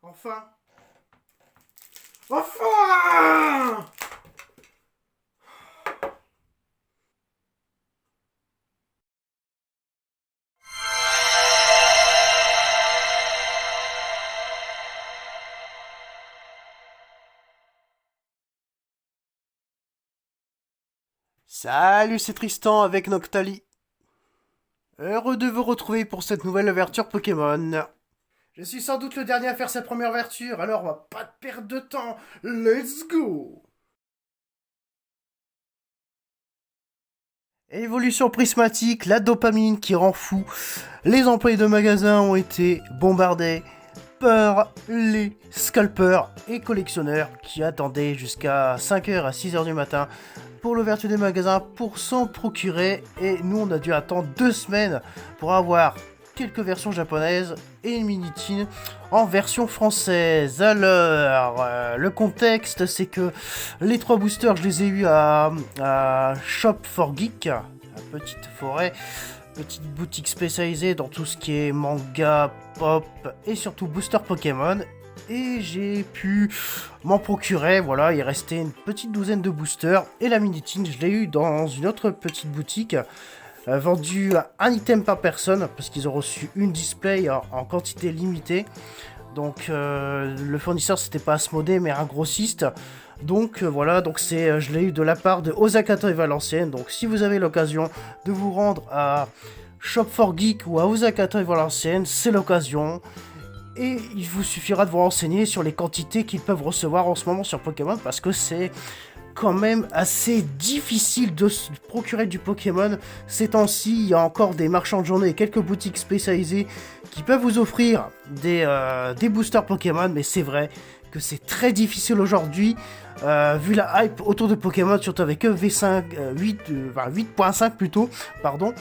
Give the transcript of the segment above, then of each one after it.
Enfin. Enfin. Salut, c'est Tristan avec Noctali. Heureux de vous retrouver pour cette nouvelle ouverture Pokémon. Je suis sans doute le dernier à faire sa première ouverture, alors on va pas perdre de temps. Let's go! Évolution prismatique, la dopamine qui rend fou. Les employés de magasin ont été bombardés par les scalpers et collectionneurs qui attendaient jusqu'à 5h à 6h du matin pour l'ouverture des magasins pour s'en procurer. Et nous, on a dû attendre 2 semaines pour avoir quelques versions japonaises et une Minitine en version française. Alors, le contexte, c'est que les 3 boosters, je les ai eus à Shop for Geek, à Petite Forêt, petite boutique spécialisée dans tout ce qui est manga, pop et surtout booster Pokémon. Et j'ai pu m'en procurer, voilà, il restait une petite douzaine de boosters. Et la Minitine, je l'ai eu dans une autre petite boutique, vendu un item par personne, parce qu'ils ont reçu une display en quantité limitée. Donc le fournisseur, c'était pas Asmodée, mais un grossiste. Donc voilà, donc je l'ai eu de la part de Osaka et Valenciennes. Donc si vous avez l'occasion de vous rendre à Shop for Geek ou à Osaka et Valenciennes, c'est l'occasion. Et il vous suffira de vous renseigner sur les quantités qu'ils peuvent recevoir en ce moment sur Pokémon, parce que c'est quand même assez difficile de se procurer du Pokémon ces temps-ci. Il y a encore des marchands de journée et quelques boutiques spécialisées qui peuvent vous offrir des boosters Pokémon, mais c'est vrai que c'est très difficile aujourd'hui, vu la hype autour de Pokémon, surtout avec V5, 8.5 plutôt, pardon,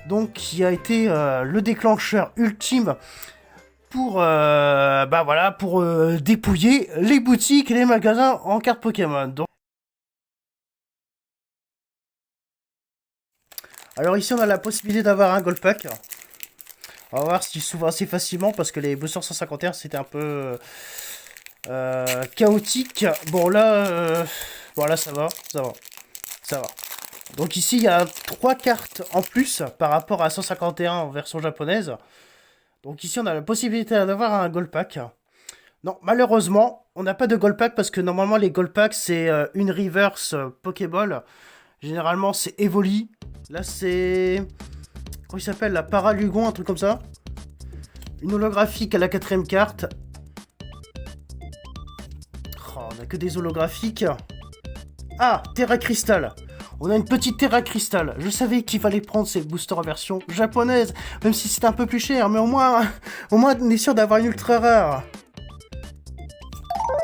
donc qui a été le déclencheur ultime pour dépouiller les boutiques et les magasins en cartes Pokémon. Donc, alors ici on a la possibilité d'avoir un Gold Pack. On va voir si s'ouvre assez facilement parce que les boosters 151 c'était un peu chaotique. Bon là, ça va. Donc ici il y a 3 cartes en plus par rapport à 151 en version japonaise. Donc ici on a la possibilité d'avoir un Gold Pack. Non, malheureusement, on n'a pas de Gold Pack parce que normalement les Gold Packs c'est une reverse Pokéball. Généralement c'est Evoli. Là c'est... Comment il s'appelle? La Paralugon, un truc comme ça. Une holographique à la 4ème carte. Oh, on a que des holographiques. Ah, Terra Crystal. On a une petite Terra Crystal. Je savais qu'il fallait prendre ces boosters en version japonaise, même si c'était un peu plus cher, mais au moins on est sûr d'avoir une ultra rare.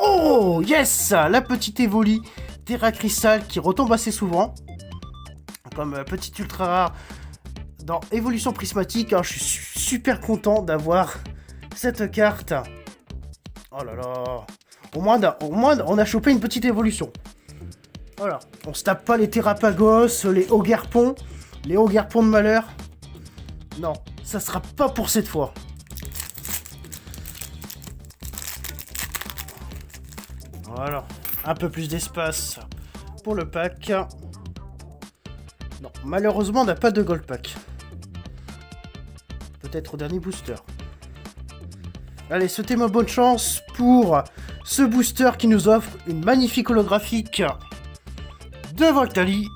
Oh, yes! La petite Evoli Terra Crystal qui retombe assez souvent, comme petite ultra rare dans Évolution Prismatique. Alors, je suis super content d'avoir cette carte. Oh là là. Au moins, on a chopé une petite évolution. Voilà. On se tape pas les Terrapagos, les Ogerpon, les Ogerpon de malheur. Non, ça sera pas pour cette fois. Voilà. Un peu plus d'espace pour le pack. Non, malheureusement, on n'a pas de Gold Pack. Peut-être au dernier booster. Allez, souhaitez-moi bonne chance pour ce booster qui nous offre une magnifique holographique de Voltali.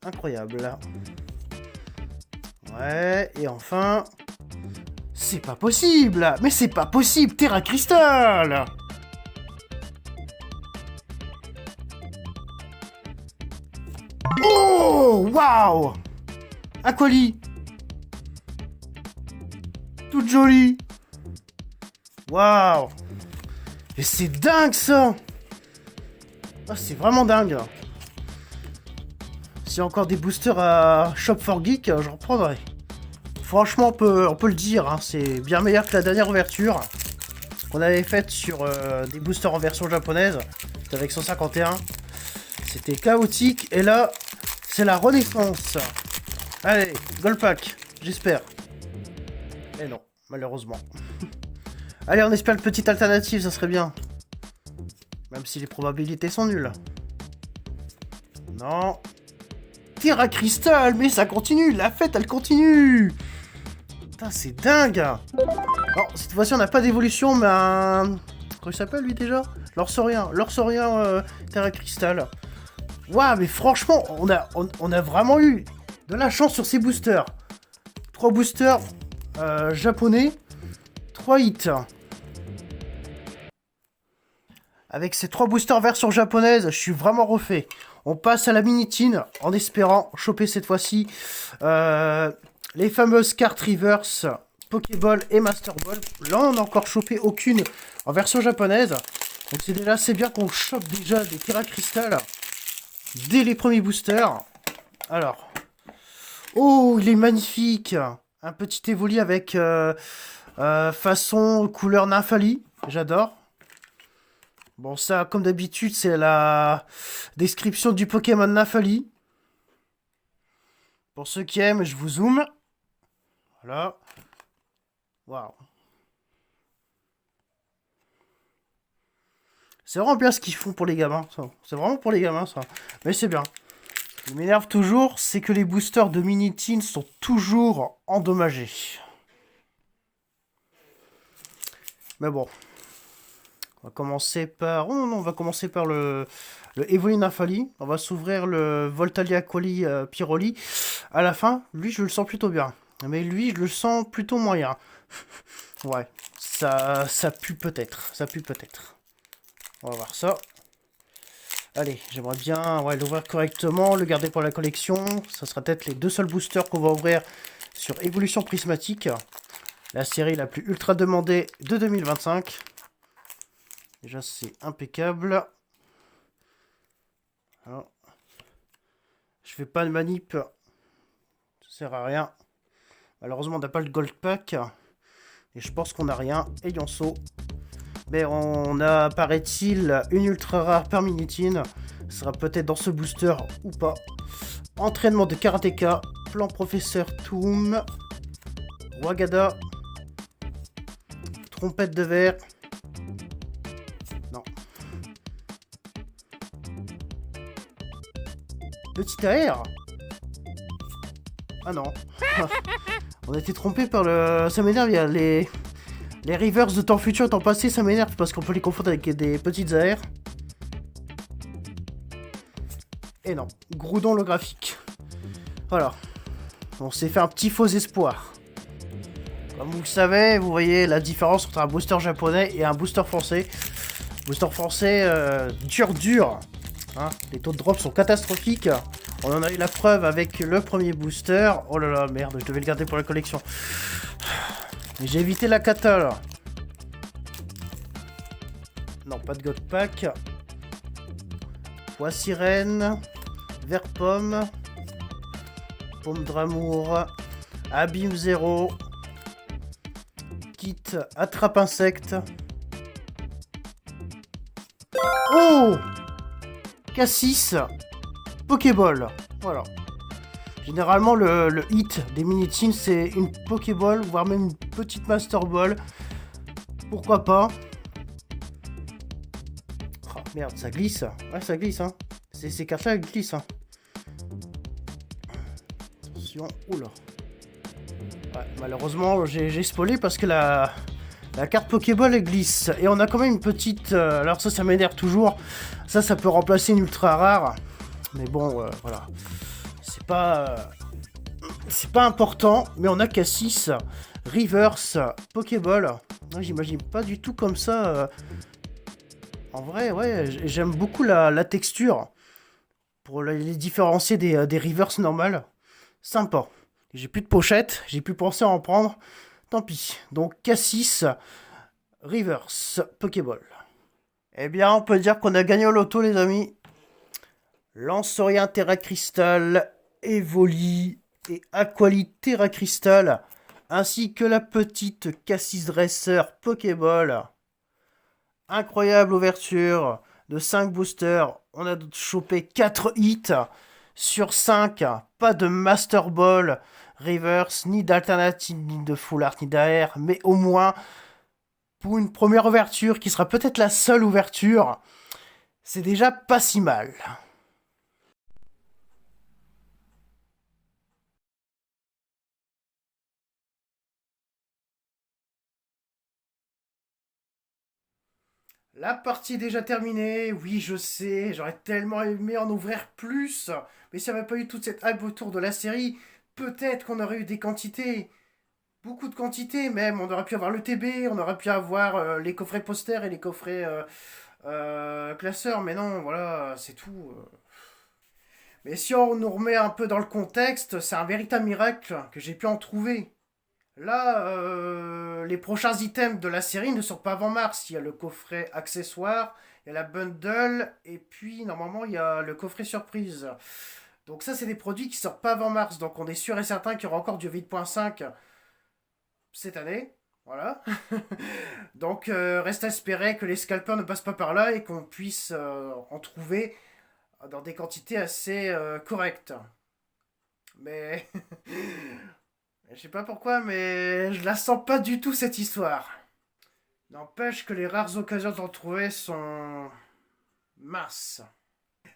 Incroyable. Ouais, et enfin... C'est pas possible! Mais c'est pas possible! Terra Crystal! Oh! Waouh! Aquali! Toute jolie! Waouh! Et c'est dingue ça! Ah, c'est vraiment dingue! S'il y a encore des boosters à Shop for Geek, je reprendrai. Franchement, on peut le dire, hein, c'est bien meilleur que la dernière ouverture qu'on avait faite sur des boosters en version japonaise. C'était avec 151. C'était chaotique. Et là, c'est la renaissance. Allez, Gold Pack, j'espère. Et non, malheureusement. Allez, on espère une petite alternative, ça serait bien. Même si les probabilités sont nulles. Non. Terra Crystal, mais ça continue, la fête, elle continue. Putain, c'est dingue. Bon, cette fois-ci, on n'a pas d'évolution, mais un... Comment il s'appelle, lui, déjà? L'Orsaurien, Terra Crystal. Waouh, mais franchement, on a vraiment eu de la chance sur ces boosters. 3 boosters japonais, 3 hits. Avec ces 3 boosters version japonaise, je suis vraiment refait. On passe à la mini-tin en espérant choper cette fois-ci les fameuses cartes reverse, Pokéball et Master Ball. Là, on n'a encore chopé aucune en version japonaise. Donc c'est déjà assez bien qu'on chope déjà des Terra Crystal dès les premiers boosters. Alors, oh, il est magnifique. Un petit évoli avec façon couleur Nymphali. J'adore. Bon, ça, comme d'habitude, c'est la description du Pokémon Nymphali. Pour ceux qui aiment, je vous zoome. Voilà. Waouh. C'est vraiment bien ce qu'ils font pour les gamins, ça. C'est vraiment pour les gamins, ça. Mais c'est bien. Ce qui m'énerve toujours, c'est que les boosters de Mini-Teen sont toujours endommagés. Mais bon. On va commencer par... Oh non, on va commencer par le Evoli Nymphali. On va s'ouvrir le Voltalia Coli Pyroli. À la fin, lui, je le sens plutôt bien. Mais lui, je le sens plutôt moyen. Ouais, ça pue peut-être. Ça pue peut-être. On va voir ça. Allez, j'aimerais bien l'ouvrir correctement, le garder pour la collection. Ça sera peut-être les 2 seuls boosters qu'on va ouvrir sur Évolution Prismatique. La série la plus ultra demandée de 2025. Déjà, c'est impeccable. Alors, je fais pas de manip. Ça sert à rien. Malheureusement, on n'a pas le Gold Pack. Et je pense qu'on n'a rien. Et Yonso. Mais on a, paraît-il, une ultra rare par Mini-Teen. Ce sera peut-être dans ce booster ou pas. Entraînement de karatéka. Plan Professeur Toom. Wagada. Trompette de verre. Non. Petit AR. Ah non. On a été trompé par le... Ça m'énerve, il y a les rivers de temps futur et temps passé, ça m'énerve parce qu'on peut les confondre avec des petites AR. Et non, Groudon le graphique. Voilà. On s'est fait un petit faux espoir. Comme vous le savez, vous voyez la différence entre un booster japonais et un booster français. Booster français, dur. Hein, les taux de drop sont catastrophiques. On en a eu la preuve avec le premier booster. Oh là là, merde, je devais le garder pour la collection. Mais j'ai évité la cata là. Non, pas de God Pack. Pois sirène. Vert pomme. Pomme d'amour. Abîme 0. Kit attrape insecte. Oh, Cassis. Pokéball. Voilà. Généralement, le hit des Mini-Teen, c'est une Pokéball, voire même une petite Master Ball. Pourquoi pas? Oh, merde, ça glisse. Ouais, ça glisse, hein. Ces cartes-là, elles glissent, hein. Attention. Oula. Ouais, malheureusement, j'ai spoilé parce que la carte Pokéball, elle glisse. Et on a quand même une petite... alors ça m'énerve toujours. Ça peut remplacer une ultra rare. Mais bon, voilà. C'est pas important, mais on a Cassis, Reverse, Pokéball. J'imagine pas du tout comme ça. En vrai, ouais, j'aime beaucoup la texture. Pour les différencier des Reverse normales. Sympa. J'ai plus de pochette, j'ai pu penser à en prendre. Tant pis. Donc Cassis, Reverse, Pokéball. Eh bien, on peut dire qu'on a gagné au loto, les amis. Lanceurien Terra Crystal, Evoli et Aquali Terra Crystal, ainsi que la petite Cassis Dresser Pokéball. Incroyable ouverture de 5 boosters. On a chopé 4 hits sur 5. Pas de Master Ball, Reverse, ni d'alternative, ni de Full Art, ni d'AR, mais au moins pour une première ouverture qui sera peut-être la seule ouverture, c'est déjà pas si mal. La partie est déjà terminée, oui je sais, j'aurais tellement aimé en ouvrir plus, mais s'il n'y avait pas eu toute cette hype autour de la série, peut-être qu'on aurait eu des quantités, beaucoup de quantités même, on aurait pu avoir le TB, on aurait pu avoir les coffrets posters et les coffrets classeurs, mais non, voilà, c'est tout. Mais si on nous remet un peu dans le contexte, c'est un véritable miracle que j'ai pu en trouver. Là, les prochains items de la série ne sortent pas avant mars. Il y a le coffret accessoire, il y a la bundle, et puis normalement il y a le coffret surprise. Donc ça, c'est des produits qui sortent pas avant mars. Donc on est sûr et certain qu'il y aura encore du 8.5 cette année. Voilà. Donc reste à espérer que les scalpers ne passent pas par là et qu'on puisse en trouver dans des quantités assez correctes. Mais je sais pas pourquoi, mais je la sens pas du tout cette histoire. N'empêche que les rares occasions d'en trouver sont minces.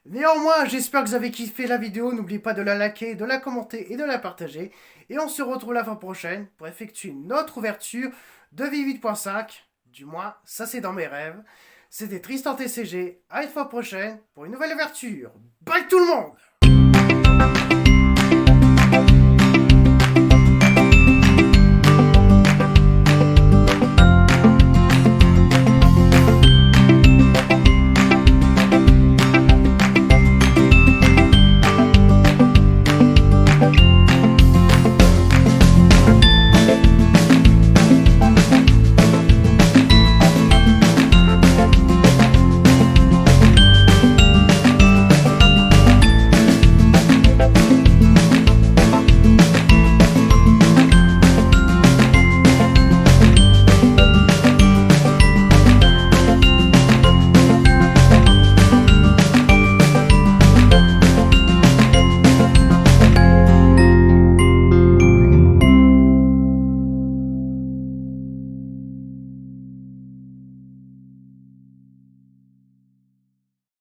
Néanmoins, j'espère que vous avez kiffé la vidéo. N'oubliez pas de la liker, de la commenter et de la partager. Et on se retrouve la fois prochaine pour effectuer une autre ouverture de V8.5. Du moins, ça c'est dans mes rêves. C'était Tristan TCG. À une fois prochaine pour une nouvelle ouverture. Bye tout le monde!